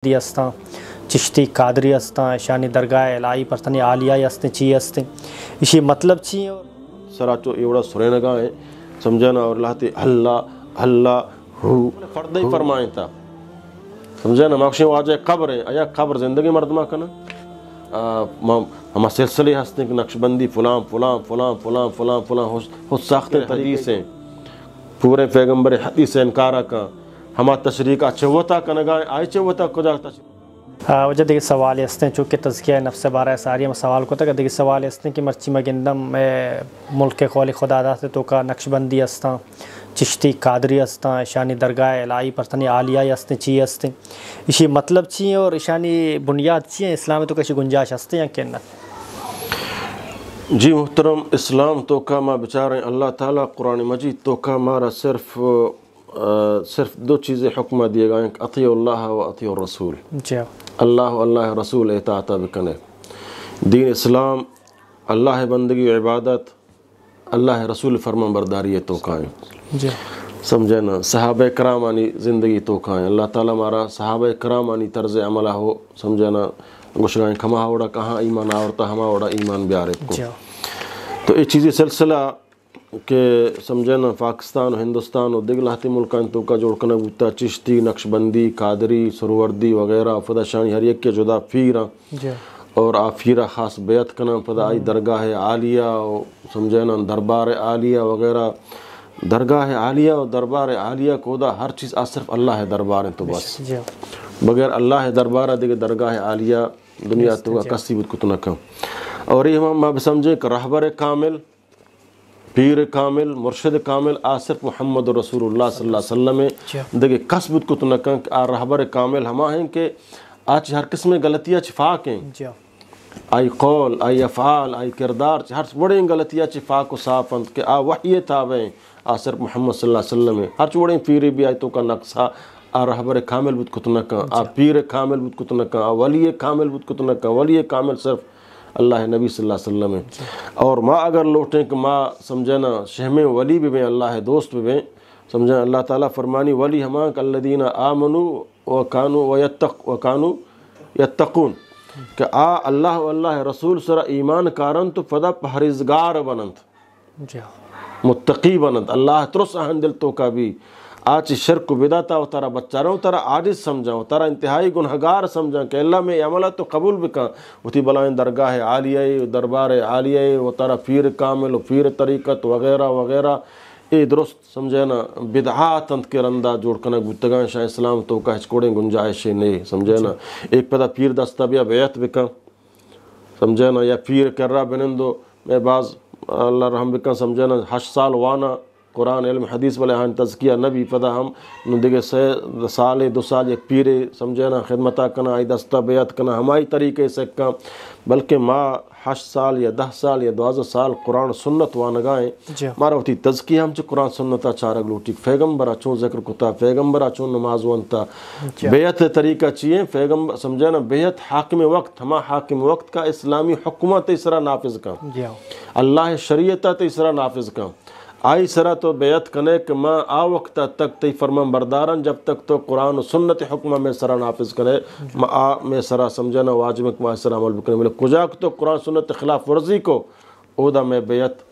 هستن چشتی قادری هستن شانی درگاه الهی پرتنی عالیه هستن چی هستن اسی مطلب چی ہے سراچو ایوڑا سرینگاہ ہے سمجھانا اور اللہ تے اللہ ہو فرد ہی فرمائیں تا سمجھانا ماکشیں واجہ قبر ہے آیا قبر زندگی مردمہ کنا ہما سلسلے ہستے کہ نقشبندی فلان فلان فلان فلان فلان فلان خود ساخت حدیث ہیں پورے پیغمبر حدیث انکارہ کا ہما تشریح کا چوتا کنگاہ آئی چوتا کجا تشریح وجہ دیکھ سوال ہستے ہیں چونکہ تذکیہ نفس بارہ ساری ہم سوال کو تک دیکھ سوال ہستے ہیں کہ مرچی مگندم ملک قول خدا داستے تو کا نقشبندی ہستاں چشتی قادری ہستاں شانی درگاہ الہی پرتنی عالیہ ہستیں چی ہستیں اسی مطلب چی ہیں اور شانی بنیاد چی ہیں اسلام تو کسی گنجائش ہستے ہیں کہ نہ جی محترم اسلام تو کا ما بچاریں اللہ تعالیٰ قرآن مجید تو کا مارا صرف دو چیزیں حکمہ دیے گئے ہیں اطیع اللہ و اطیع الرسول جی اللہ رسول اطاعت بکنے دین اسلام اللہ بندگی و عبادت اللہ رسول فرمان برداری تو کائیں جی سمجھے نا صحابہ کرامانی زندگی تو کائیں اللہ تعالیٰ مارا صحابہ کرامانی طرز عملہ ہو سمجھے نا گوشگائیں کھما ہوڑا کہاں ایمان آورتا ہما ہوڑا ایمان بیارے کو تو یہ چیزی سلسلہ کہ سمجھے نا پاکستان و ہندوستان و دگلاتی ملکان تو کا جوڑ کنا بوتا چشتی نقشبندی قادری سروردی وغیرہ فدا شانی ہر ایک کے جدا پیرا اور آفیرہ خاص بیعت کنا فدا آئی درگاہ عالیہ و سمجھے نا دربار عالیہ وغیرہ درگاہ عالیہ و دربار عالیہ کو دا ہر چیز صرف اللہ دربار ہیں تو بس بغیر اللہ دربارہ دیکھ درگاہ عالیہ دنیا تو کا کسی بود کتنا کم اور یہ ہم سمجھیں کہ رہبر کامل پیر کامل مرشد کامل صرف محمد رسول اللہ صلی اللہ علیہ وسلم دیکھیں کسبت کو تنکن کہ رہبر کامل ہما ہیں کہ آج ہر قسم غلطیاں چفاق ہیں آئی قول آئی افعال آئی کردار ہر بڑے غلطیاں چفاق و صافند کہ وحی تابعیں صرف محمد صلی اللہ علیہ وسلم ہر چوڑیں پیری بھی آئی تو کا نقصہ رہبر کامل بود کتنکن پیر کامل بود کتنکن ولی کامل بود کتنکن ولی کامل صرف اللہ نبی صلی اللہ علیہ وسلم ہے اور ما اگر لوٹیں کہ ما سمجھنا شہم ولی بھی بیں اللہ دوست بھی بیں سمجھنا اللہ تعالیٰ فرمانی ولی ہمان کہ الذین آمنوا وکانوا یتقون کہ اللہ و اللہ رسول سر ایمان کارن تو فدا پہرزگار بنند متقی بنند اللہ ترس اہن دل تو کا بھی آج شرک و بدعتا و تارا بچہ رہا تارا عاجز سمجھا و تارا انتہائی گنہگار سمجھا کہ اللہ میں عملہ تو قبول بکا وتی بلائیں درگاہ عالیہ دربار عالیہ و تارا پیر کامل و پیر طریقت وغیرہ وغیرہ اے درست سمجھے نا بدعات انت کے رندہ جوڑ کنا گتگان شاہ اسلام تو کا ہچکوڑیں گنجائشیں نہیں سمجھے نا ایک پتہ پیر دستا بیا بیعت بکا سمجھے نا یا پیر کر رہا بنندو میں بعض اللہ رحم بکا سمجھے نا 8 سال وانا قرآن علم حدیث والے ہاں تذکیہ نبی پدا ہم دیکھے 2 سال ایک پیرے سمجھے نا خدمتہ کنا آئی دستہ بیعت کنا ہمائی طریقے سے کم بلکہ ماں 8 سال یا 10 سال یا 12 سال قرآن سنت وانگائیں مارا ہوتی تذکیہ ہم چھ قرآن سنتہ چارک لوٹی پیغمبرہ چون ذکر کتا پیغمبرہ چون نماز وانتا بیعت طریقہ چیئے پیغمبر سمجھے نا بیعت حاکم وقت ہما حاکم وقت کا اسلامی حکومت اسرا نافذ کا اللہ شریعت اسرا نافذ کا آئی سرا تو بیعت کنے کہ ماں وقت تک تی فرمان بردارن جب تک تو قرآن و سنت حکمہ میں سرا نافذ کرے میں سرا سمجھنا واجب ہے کہ میں سرا عمل بکنے ملے کجاک تو قرآن سنت خلاف ورزی کو اودا میں بیعت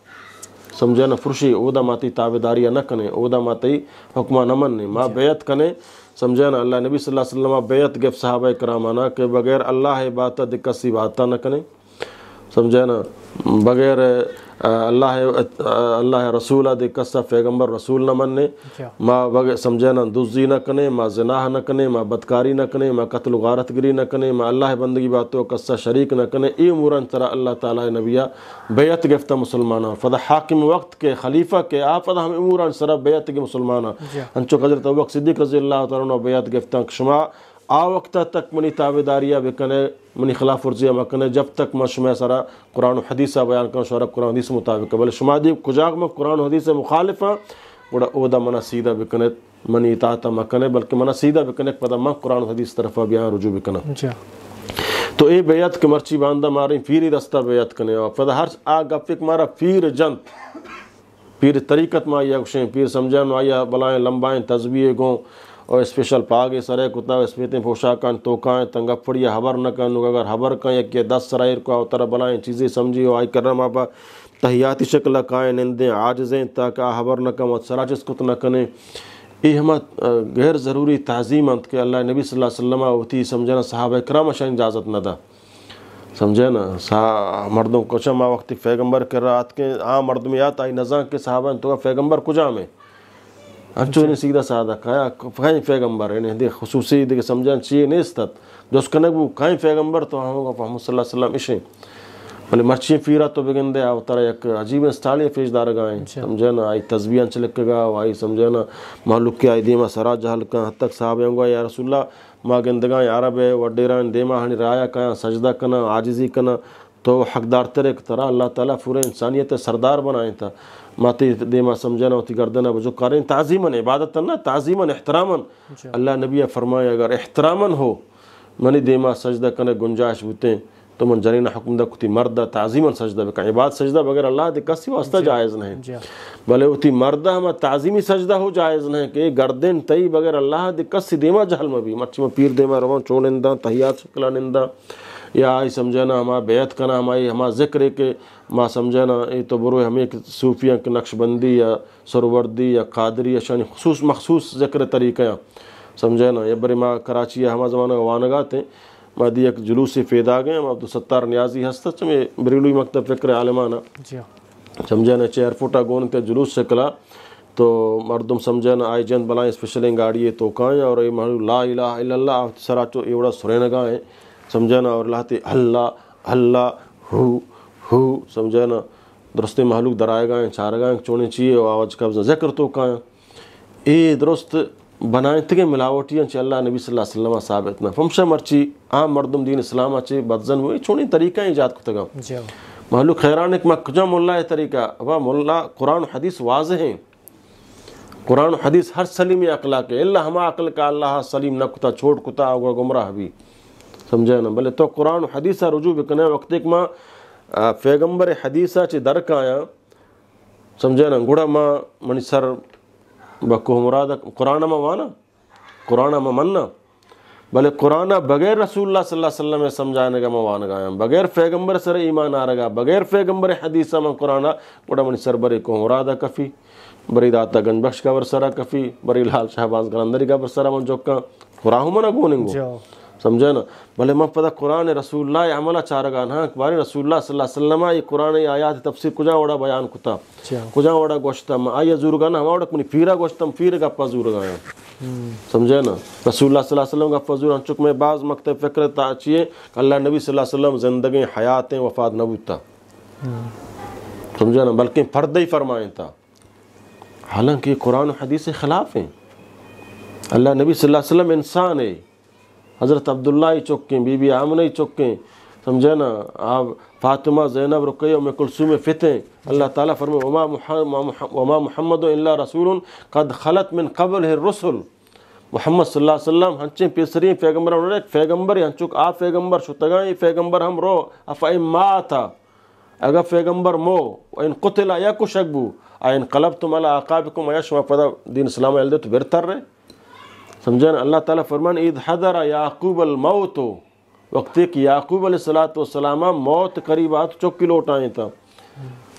سمجھنا فرشی اودا ماتی تابداریہ نہ کنے اودا ماتی حکمہ نہ مننے ماں بیعت کنے سمجھنا اللہ نبی صلی اللہ علیہ وسلم بیعت گف صحابہ کرامانا کہ بغیر اللہ باتہ دکسی باتہ نہ کنے سمجھنا بغیر اللہ رسولہ دے قصہ پیغمبر رسول نہ مننے ماں سمجھنا دزی نہ کنے ماں زناح نہ کنے ماں بدکاری نہ کنے ماں قتل و غارت گری نہ کنے ماں اللہ بندگی باتوں قصہ شریک نہ کنے ای اموران طرح اللہ تعالیٰ نبیہ بیعت گفتہ مسلمانہ فدا حاکم وقت کے خلیفہ کے فدا ہم اموران سرہ بیعت کے مسلمانہ انچو حضرت ابوبکر صدیق رضی اللہ تعالیٰ بیعت گفتہ شما وقت تک منی تابداریہ بکنے منی خلاف ورزیہ مکنے جب تک میں شما سارا قرآن و حدیثہ بیان کرنا شورا قرآن و حدیث مطابق بلے شما دی کجاک میں قرآن و حدیث مخالفہ بڑا اودا منا سیدھا بکنے منی اطاعتہ مکنے بلکہ منا سیدھا بکنے پدا میں قرآن و حدیث طرفہ بیان رجوع بکنا تو اے بیعت کے مرچی باندہ ماریں پیری دستہ بیعت کنے اور پدا ہر آگا فک مارا پیر جنت پیر طریقت میں آیا گوشیں پیر سمجھان آیا بلائیں لمبائیں تذبیہ گوں اور اسپیشل پاگے سرے کتا اسپیتیں پوشاکان توکائیں تنگفڑی حبر نہ کنو اگر حبر کہیں کہ 10 سرائر کو اوتر بلائیں چیزیں سمجھی ہو آئی کرم آپا تحیاتی شکل کائیں نندیں عاجزیں تاکہ حبر نہ کم سراچس کت نہ کنے یہ ہم غیر ضروری تعظیم انت کہ اللہ نبی صلی اللہ علیہ وسلم ہوتی سمجھنا صحابہ کرام شان اجازت نہ دا سمجھے نا مردوں کو چما وقت پیغمبر کر رات کے عام مرد میں آتا ہے نزاں کے صحابہ تو پیغمبر کجا میں انچو نے سیدھا سادہ کہا کہیں پیغمبر ہے دے خصوصی دے سمجھان چیئے نہیں استت جو اس کنک وہ کہیں پیغمبر تو ہم کو محمد صلی اللہ علیہ وسلم اشیں بلے مرچی پیرا تو بگن دے آو ترہ یک عجیب اسٹالی فیش دار گائیں سمجھے نا آئی تذبیان چلک گا آئی سمجھے نا محلوک کے آئی دیما سرا جہل کا حد تک صحابہ ہوں گا یا رسول اللہ ما گندگاں عرب ہے وڈیران دیما ہنی رایا کہاں سجدہ کنا عاجزی کنا تو حقدار ترے طرح اللہ تعالیٰ پورے انسانیت سردار بنائیں تھا ماتی دیما سمجھنا ہوتی گردنا جو کریں تعظیماً عبادت نہ تعظیماً احتراماً اللہ نبی فرمایا اگر احتراماً ہو منی دیما سجدہ کنے گنجائش بوتیں تو من جرین حکم دا کتی مردہ تعظیماً سجدہ بکا عبادت سجدہ بغیر اللہ دے کسی واسطہ جائز نہیں بلے ہوتی مردہ ہما تعظیمی سجدہ ہو جائز نہیں کہ گردن تئی بغیر اللہ دے کسی دیما جہل میں بھی مرچی میں پیر دیما روان چونندہ تحیات شکلہ نندہ یا آئی سمجھنا ہما بیعت کنا ہما ذکر ہے کہ ما سمجھنا یہ تو برو ہمیں صوفیاں کے نقش بندی یا سروردی یا قادری یا شانی خصوص مخصوص ذکر طریقہ سمجھنا یا بری ما کراچی ہما زمانہ وانگات ہیں ما دی ایک جلوس سے فیدا گئے ہم عبدالستار نیازی ہستا چمیں بریلوی مکتب فکر عالمانہ سمجھنا 4 فوٹا گونتے جلوس سے کلا تو مردم سمجھنا آئی جند بلائیں اسپیشلیں گاڑی تو کائیں اور یہ محلو لا الہ الا اللہ سراچو ایوڑا سرینگاں ہیں سمجھنا اور اللہ تے اللہ ہو سمجھنا درست محلوق درائے گائیں چار گائیں چونے چیئے اور آواز قبضہ ذکر تو کائیں اے درست بنائیں تگے ملاوٹیاں چی اللہ نبی صلی اللہ علیہ وسلم ثابت نہ فمشہ مرچی عام مردم دین اسلام اچھے بدزن ہوئے چھوڑی طریقہ ایجاد کو تگا محلوق خیران ایک مکجہ مولا ہے طریقہ وہ مولا قرآن و حدیث واضح ہیں قرآن و حدیث ہر سلیم اقلا کے اللہ ہما عقل کا اللہ سلیم نہ کتا چھوڑ کتا اور گمراہ بھی سمجھے نا بلے تو قرآن و حدیثہ رجوع بکنے وقت ایک ماں پیغمبر حدیثہ چی درک آیا سمجھے نا گوڑا ماں منی سر بکو مراد قرآن ماں وانا قرآن ماں مننا بلے قرآن بغیر رسول اللہ صلی اللہ علیہ وسلم میں سمجھانے گا ماں وانا گایا بغیر پیغمبر سر ایمان آ رگا بغیر پیغمبر حدیثہ ماں قرآن گوڑا منی سر بری کو مرادہ کفی بری داتا گنج بخش کا برسرہ کفی بری لال شہباز گلندری کا برسرہ من جوکا قرآن منا گوننگو سمجھے نا بھلے میں پتہ قرآن رسول اللہ عملہ چارگا نا باری رسول اللہ صلی اللہ علیہ وسلم یہ قرآن آیات تفسیر کجا وڑا بیان کتا کجا وڑا گوشتا آیا زورگا نا ہما وڑا کنی پیرا گوشتا پیر گپا زورگا سمجھے نا رسول اللہ صلی اللہ علیہ وسلم گپا زورگا چک میں بعض مکتب فکر تاچیے کہ اللہ نبی صلی اللہ علیہ وسلم زندگی حیاتیں وفات نبوتا سمجھے نا بلکہ پردہ ہی فرمائیں تھا حالانکہ قرآن و حدیث کے خلاف ہیں اللہ نبی صلی اللہ علیہ وسلم انسان ہے حضرت عبداللہ ہی چکیں بی بی آمنہ ہی چکیں سمجھے نا آپ فاطمہ زینب رقیہ ام کلثوم فتح اللہ تعالیٰ فرمائے وما محمد الا رسول قد خلت من قبل الرسل محمد صلی اللہ علیہ وسلم ہنچیں پیسرین پیغمبر انہوں نے پیغمبر ہنچک آپ پیغمبر شتگائیں پیغمبر ہم رو افائم ماتا اگر پیغمبر مو وإن قتل یا کشکبو این قلبتم علی عقابکم یا شما پدا دین اسلام علدے تو بہتر رہے سمجھیں اللہ تعالیٰ فرمان اذ حضر یعقوب الموت وقت ایک یعقوب علیہ السلام موت قریب آت چوکی لوٹ آئیں تھا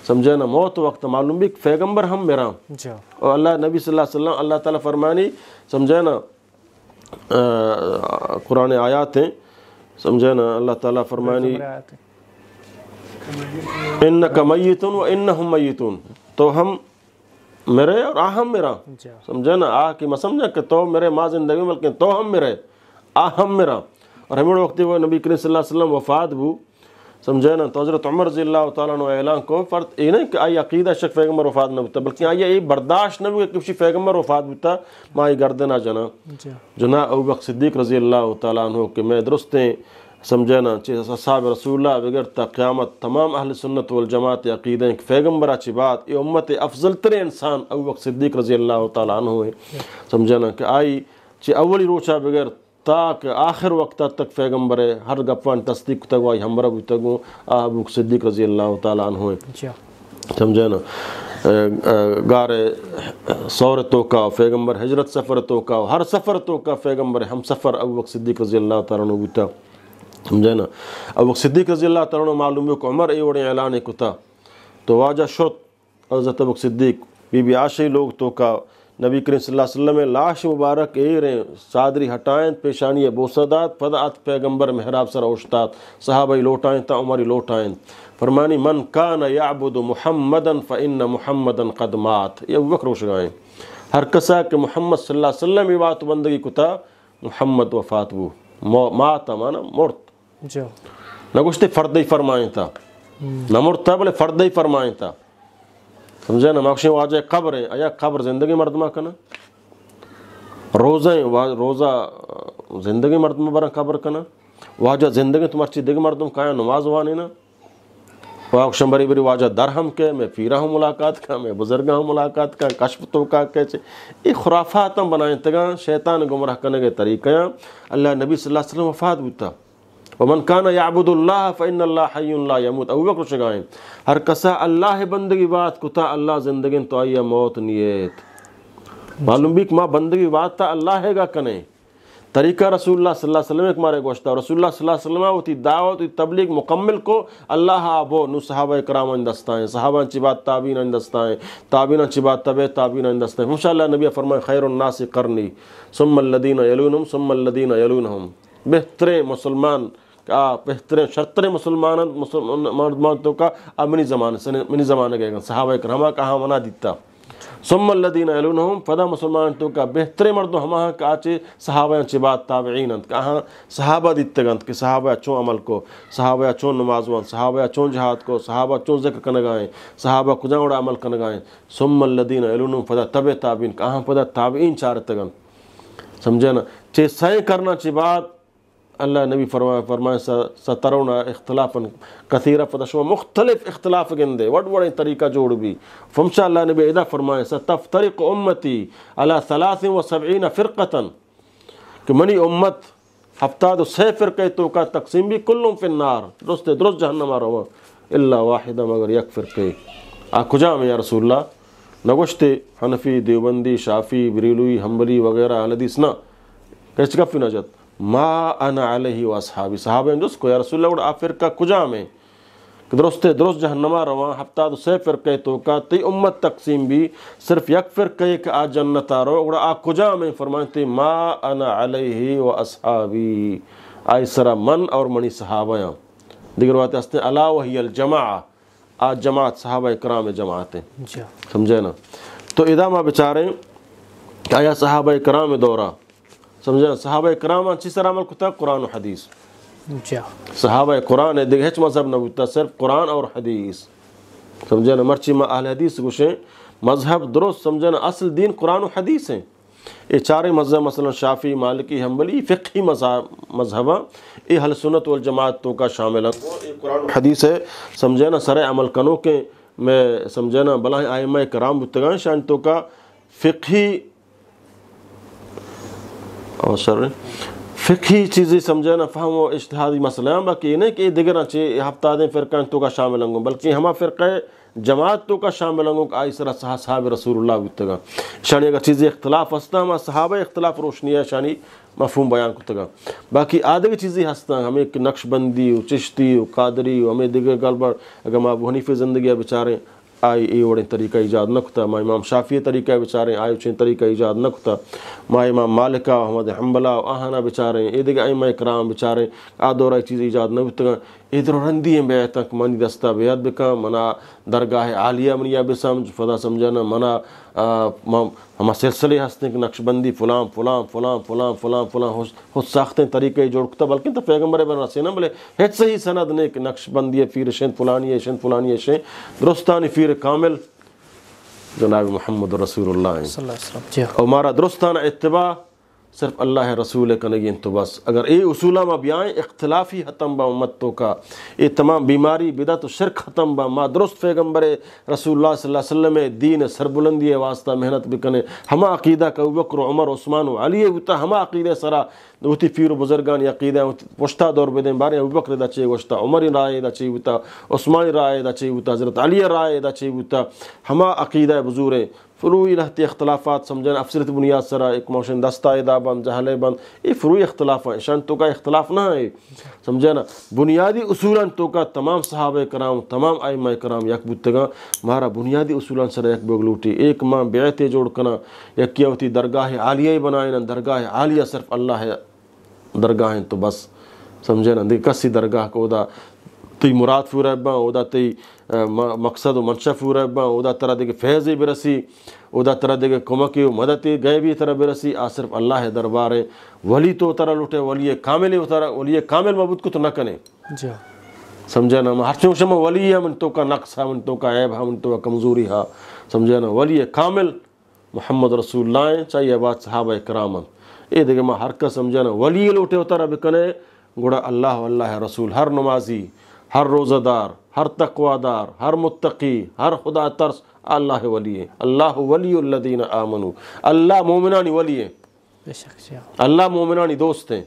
سمجھیں نا موت وقت معلوم بھی پیغمبر ہم میرا اور اللہ نبی صلی اللہ علیہ وسلم اللہ تعالیٰ فرمانی سمجھیں نا قرآن آیات ہیں سمجھیں نا اللہ تعالیٰ فرمانی انکا میتون و انہم میتون تو ہم میرے اور آہم میرا سمجھے نا آہ کی میں سمجھا کہ تو میرے ماں زندگی میں لیکن تو ہم میرے آہم میرا اور ہمیں وقتی وہ نبی کریم صلی اللہ علیہ وسلم وفات بھو سمجھے نا تو حضرت عمر رضی اللہ تعالیٰ عنہ اعلان کو فرد یہ نہیں کہ آئی عقیدہ شک پیغمبر وفات نہ ہوتا بلکہ آئی یہ برداشت نہ ہوئی کہ کسی پیغمبر وفات ہوتا ماں آئی گردنا جنا ابو بکر صدیق رضی اللہ تعالیٰ عنہ کہ میں درستیں سمجھے نا صحابہ رسول اللہ بغیر تا قیامت تمام اہل سنت والجماعت عقیدہ ہیں کہ پیغمبر اچھی بات یہ امت افضل تر انسان ابو بکر صدیق رضی اللہ تعالیٰ عنہ ہے سمجھے نا کہ آئی چی اولی روچہ بغیر تاک آخر وقت تک پیغمبر ہے ہر گپوان تصدیق تک آئی ہمبرہ بھی تک ابو بکر صدیق رضی اللہ تعالیٰ عنہ ہے سمجھے نا غار سور توقع پیغمبر ہجرت سفر توقع ہر سفر توقع پیغمبر ہم سفر ابو بکر صدیق رضی اللہ تعالیٰ عنہ بوتا سمجھے نا ابو بکر صدیق رضی اللہ تعالیٰ عنہ معلوم ہے کہ عمر ایوڑے اعلان کتا تو واجہ شرط حضرت ابو بکر صدیق بی بی عائشہ لوگ توقع نبی کریم صلی اللہ علیہ وسلم لاش مبارک رہیں صادری ہٹائیں پیشانی بوسدات فدعت پیغمبر محراب سر اوشتات صحابہ لوٹائیں تا عمری لوٹائیں فرمانی من کان یعبد محمدا فإن محمدا قد مات یہ ابو بکر روشگائیں ہر کسا کہ محمد صلی اللہ علیہ وسلم بات بندگی کتا محمد وفات بو مات مانا مرت نہ گوشتے فردی فرمائیں تھا نہ مرت تھا بلے فردی فرمائیں تھا سمجھے نا مقصد واجہ قبر ہیں آیا قبر زندگی مردمہ کنا روزہ زندگی مردمہ برا قبر کنا واجہ زندگی تمہارچی دیکھ مردم کہاں نماز وانی نا واقشم بری بری واجہ درہم کے میں پیرہ ہوں ملاقات کا میں بزرگاں ہوں ملاقات کا کشف توقع کے یہ خرافات ہم بنائیں تگا شیطان گمراہ کرنے کے طریقہ اللہ نبی صلی اللہ علیہ وسلم وفات بوتا ومن کان یعبد اللہ فإن اللہ حی لا یموت ابو بکر شگائیں ہر کسا اللہ بندگی بات کتا اللہ زندگی تو آئیہ موت نیت معلوم بھی کہ ماں بندگی بات تا اللہ ہے گا کنے طریقہ رسول اللہ صلی اللہ علیہ وسلم ایک مارے گوشتا رسول اللہ صلی اللہ علیہ وسلم ہوتی دعوت تبلیغ مکمل کو اللہ آبو نو صحابہ کرام اندستائیں صحابہ چی بات تابعین اندستائیں تابعین چی بات تبع تابعین اندستائیں انشاءاللہ نبی فرمائے خیر الناس قرنی ثم الذین یلونہم ثم الذین یلونہم بہترین مسلمان بہترین شرطرین مسلمان کا منی زمانے گئے گا صحابہ کرامہ کہاں منا دیتا ثم الذین یلونہم فدا مسلمان تو کا بہترین مردوں ہماں کا آچے صحابہ چی بات تابعین کہاں صحابہ دیتے گا کہ صحابہ چون عمل کو صحابہ چون نمازوان صحابہ چون جہاد کو صحابہ چون ذکر کنگائیں صحابہ کجاں اڑا عمل کنگائیں ثم الذین یلونہم فدا تبع تابعین کہاں فدا تابعین چارتے گا سمجھے نا چے سائیں کرنا چی بات اللہ نبی فرمائے سترون اختلافا کثیرہ فدشوا مختلف اختلاف گندے وڑ طریقہ جوڑ بھی فمشا اللہ نبی ادا فرمائے ستفترق امتی علی 73 فرقتا کہ منی امت ہفتہ دو 6 فرقے تو کا تقسیم بھی کلوں فی النار درست جہنم آرہا الا واحدہ مگر یک فرقے کجا میں یا رسول اللہ نگوشتے حنفی دیوبندی شافی بریلوی حنبلی وغیرہ حدیث نا کیسے کفی نجت ما انا علیہ و اصحابی صحابہ اندس کو یا رسول اللہ آ فرقہ کجا میں کہ درست جہنمہ رواں ہفتہ دو 6 فرقے تو کا تی امت تقسیم بھی صرف یک فرقے کہ آ جنت آ رہو آ کجا میں فرمائتے ما انا علیہ و اصحابی آئی سرا من اور منی صحابہ دیگر بات ہستے الا وہی الجماع آ جماعت صحابہ کرام جماعتیں سمجھے نا تو ادا ما بچاریں کہ آیا صحابہ کرام دورہ سمجھے صحابہ کرام اچھی سر عمل کتا قرآن و حدیث صحابہ قرآن ہے دیکھ ہیچ مذہب نہ ہوتا صرف قرآن اور حدیث سمجھے نا مرچی ما اہل حدیث گوشیں مذہب درست سمجھے نا اصل دین قرآن و حدیث ہیں یہ چارے مذہب مثلا شافی مالکی حنبلی فقہی مذہبہ یہ اہل سنت والجماعت تو کا شامل ہے یہ قرآن و حدیث ہے سمجھے نا سر عمل کنوں کے میں سمجھے نا بلائیں آئمہ کرام بتگاں شان تو کا فقہی اور سر فقہی چیزیں سمجھے نا فہم و اجتہادی مسئلہ ہیں باقی یہ نہیں کہ یہ دیگر نہ چاہیے ہفتہ دیں فرقہ تو کا شامل ہوں بلکہ ہمیں فرقہ جماعت تو کا شامل ہوں کہ آئی سرہ صحابہ رسول اللہ بتگا شانی اگر چیزیں اختلاف ہستا ہمیں صحابہ اختلاف روشنی ہے شانی مفہوم بیان کتگا باقی آدھے چیزیں ہستا ہمیں نقش بندی چشتی قادری ہمیں دیگر گلبر اگر ماں ابو حنیفہ زندگی بچاریں آئی ای وڑیں طریقہ ایجاد نہ کتا ماں امام شافعی طریقہ بچاریں آئی اچھیں طریقہ ایجاد نہ کتا ماں امام مالکہ احمد حنبلہ آہانا بچاریں اے دیکھ ائمہ کرام بچاریں دورہ چیز ایجاد نہ کتا ادھر رندی ہیں بیعت تک منی دستہ بیعت بکا منا درگاہ عالیہ منیہ بسمجھ فدا سمجھنا منا ہما سلسلے ہستے کہ نقش بندی فلان فلان فلان فلان فلان فلان خود ساختیں طریقے جوڑ کتا بلکہ تو پیغمبر بن رسینا بلے ہیچ صحیح سند نے کہ نقش بندی فیر شن فلانی شن فلانی شن درستانی فیر کامل جناب محمد رسول اللہ صلی اللہ علیہ وسلم اور ہمارا درستانہ اتباع صرف اللہ رسول کنگین تو بس اگر اے اصولہ ما بیائیں اختلافی ختم با امتوں کا اے تمام بیماری بدعت و شرک ختم با ما درست پیغمبر رسول اللہ صلی اللہ علیہ وسلم دین سربلندی واسطہ محنت بکنے ہما عقیدہ کا ابوبکر عمر عثمان و علی ہوتا ہما عقیدہ سرا ہوتی پیر و بزرگان عقیدہ وشتا دور بدیں بارے ابوبکر دا چاہیے وشتا عمر رائے دا چاہیے ہوتا عثمان رائے دا چاہیے ہوتا حضرت علی رائے دا چاہیے ہوتا ہما عقیدہ بزرگ فروعی رہتی اختلافات سمجھنا افسرت بنیاد سرا ایک موشن دستہ ادا بند جہلے بند یہ فروعی اختلاف ہیں شان تو کا اختلاف نہ ہے سمجھنا بنیادی اصولاً تو کا تمام صحابہ کرام تمام ائمہ کرام یک بودتگا مارا بنیادی اصولاً سرا یک بگلوٹی ایک ماں بیعت جوڑ کنا یک کیا ہوتی درگاہ عالیہ بنائیں درگاہ عالیہ صرف اللہ ہے درگاہ تو بس سمجھنا دیکھ کسی درگاہ کو دا تی مراد فورا با اودا تی مقصد و منشا فورا با اودا طرح دیکھ فیضی برسی اودا طرح دیکھ کمکی و مدتی غیبی طرح برسی صرف اللہ دربار ولی تو طرح لوٹے ولی کامل ولی کامل معبود کو تو نہ کنے سمجھنا ہر چونک شما ولی ہے من تو کا نقص ہے من تو کا عیب ہے من تو کا کمزوری ہے سمجھنا ولی کامل محمد رسول اللہ چاہیے بات صحابہ کرام اے دیکھ ما ہر کا سمجھنا ولی لوٹے اترا بکنے گوڑا اللہ واللہ رسول ہر نمازی ہر روزہ دار ہر تقوی دار ہر متقی ہر خدا ترس اللہ ولی ہے اللہ ولی الذین آمنوا اللہ مومنانی ولی ہے اللہ مومنانی دوست ہیں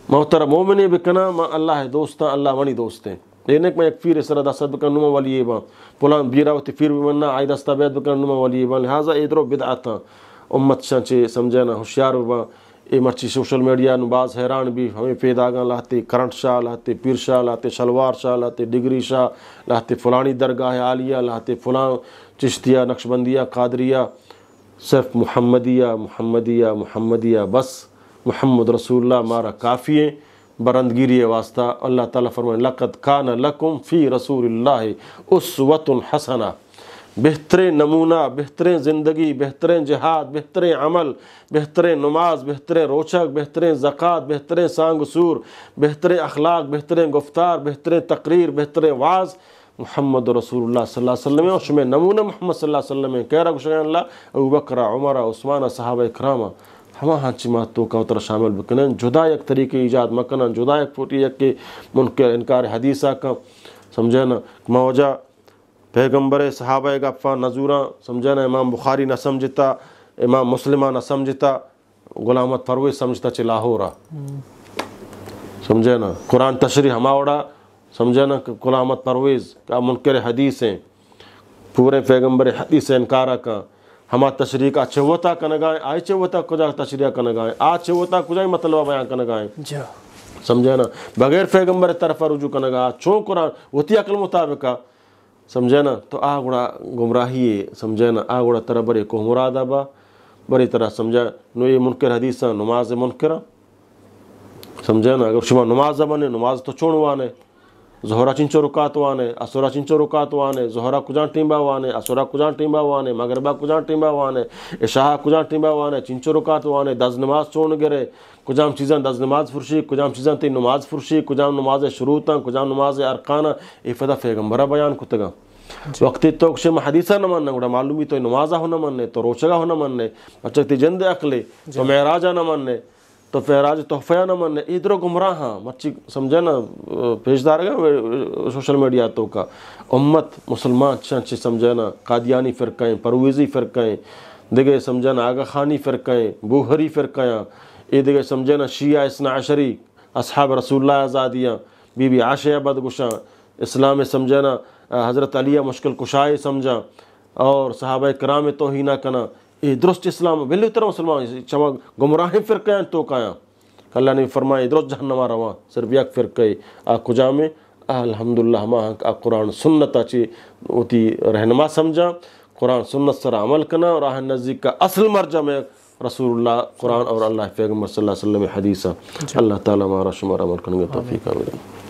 محترم مومنی بکنا ما اللہ دوست ہیں اللہ ونی دوست ہیں اینک میں ایک پیر سرا دست بکن نما ولی ہے با پلان بیراوتی پیر بمنا آئی دستا بیت بکن نما ولی ہے با لہذا ادرو بدعات امت شانچے سمجھنا ہوشیار با اے مرچی سوشل میڈیا نباز حیران بھی ہمیں پیدا گا لاتے کرنٹ شاہ لاتے پیر شاہ لاتے شلوار شاہ لاتے ڈگری شاہ لاتے فلانی درگاہ عالیہ لاتے فلان چشتیہ نقشبندیہ قادریہ صرف محمدیہ محمدیہ محمدیہ بس محمد رسول اللہ ہمارا کافی ہے برندگیری واسطہ اللہ تعالیٰ فرمائے لقد کان لکم فی رسول اللہ اسوۃ حسنہ بہترین نمونہ بہترین زندگی بہترین جہاد بہترین عمل بہترین نماز بہترین روچک بہترین زکوٰۃ بہترین سانگ سور بہترین اخلاق بہترین گفتار بہترین تقریر بہترین واعظ محمد رسول اللہ صلی اللہ علیہ وسلم اور شمع نمونہ محمد صلی اللہ علیہ وسلم کہہ رہا کچھ اللہ ابوبکر عمر عثمان صحابہ کرام ہما ہانچی ماتوں کا اتر شامل بکنن جدا ایک طریقے ایجاد مکنن جدا ایک پھوٹی ایک کے منکر انکار حدیثہ کا سمجھنا موجہ پیغمبر صحابہ گفا نظوراں سمجھنا امام بخاری نہ سمجھتا امام مسلمہ نہ سمجھتا غلام احمد پرویز سمجھتا چھ لاہورا سمجھنا قرآن تشریح ہما اوڑا سمجھنا غلام احمد پرویز کا منکر حدیث ہیں پورے پیغمبر حدیث انکارہ کا ہما تشریح کا چوتا کنگائیں آئی چوتا کجا تشریح کنگائیں چوتا کجا مطلب بیان کنگائیں سمجھنا بغیر پیغمبر طرف رجوع کنگا چون قرآن وتی عقل مطابقہ سمجھنا تو گوڑا گمراہی ہے سمجھنا گوڑا طرح بڑے کو مرادہ با بڑی طرح سمجھا نو یہ منکر حدیثہ نماز منکرہ سمجھنا اگر شما نماز بنے نماز تو چونوانے ظہرہ چنچو رکات وانے اسورہ چنچو رکات وانے ظہرہ کجان ٹیمبا وانے اسورہ کجان ٹیمبا وانے مغربہ کجان ٹیمبا وانے عشاء کجان ٹیمبا وانے چنچو رکات وانے دز نماز چون گرے کجام چیزاں دز نماز فرشی کجام چیزاں تی نماز فرشی کجام نماز شروطاں کجام نماز ارکانہ یہ فدا پیغمبرہ بیان کتگا وقتی تو کشم حدیثہ نہ مننے گوڑا معلومی تو نمازہ ہو نہ مننے تو روچگا ہو نہ مننے بچکتی جند عقلے تو معراجہ نہ مننے تو فیراج تحفیہ نہ مننے ادھر گمراہ ہاں مچی سمجھے نا پیشدار گا سوشل میڈیا تو کا امت مسلمان چنچ سمجھے نا قادیانی فرقائیں پرویزی فرقائیں دیگے سمجھے نا آغا خانی فرقائیں بوہری فرقائیں یہ دیگے سمجھے نا شیعہ اثنا عشری اصحاب رسول اللہ آزادیاں بی بی عائشہ بدگشاں اسلام سمجھے نا حضرت علیہ مشکل کشائے سمجھا اور صحابہ کرام توہینہ کنا یہ درست اسلام بلی طرح مسلمان چما گمراہ فرقے تو کایا اللہ نے فرمایا درست جہنم رواں صرف یک فرقے کجا میں الحمدللہ ہما قرآن سنت اچھی ہوتی رہنما سمجھا قرآن سنت سر عمل کنا اور آہن نزدیک کا اصل مرجع میں رسول اللہ قرآن اور اللہ پیغمبر صلی اللہ علیہ وسلم حدیثہ اللہ تعالیٰ ہمارا شمار عمل کرنے کا توفیق عامل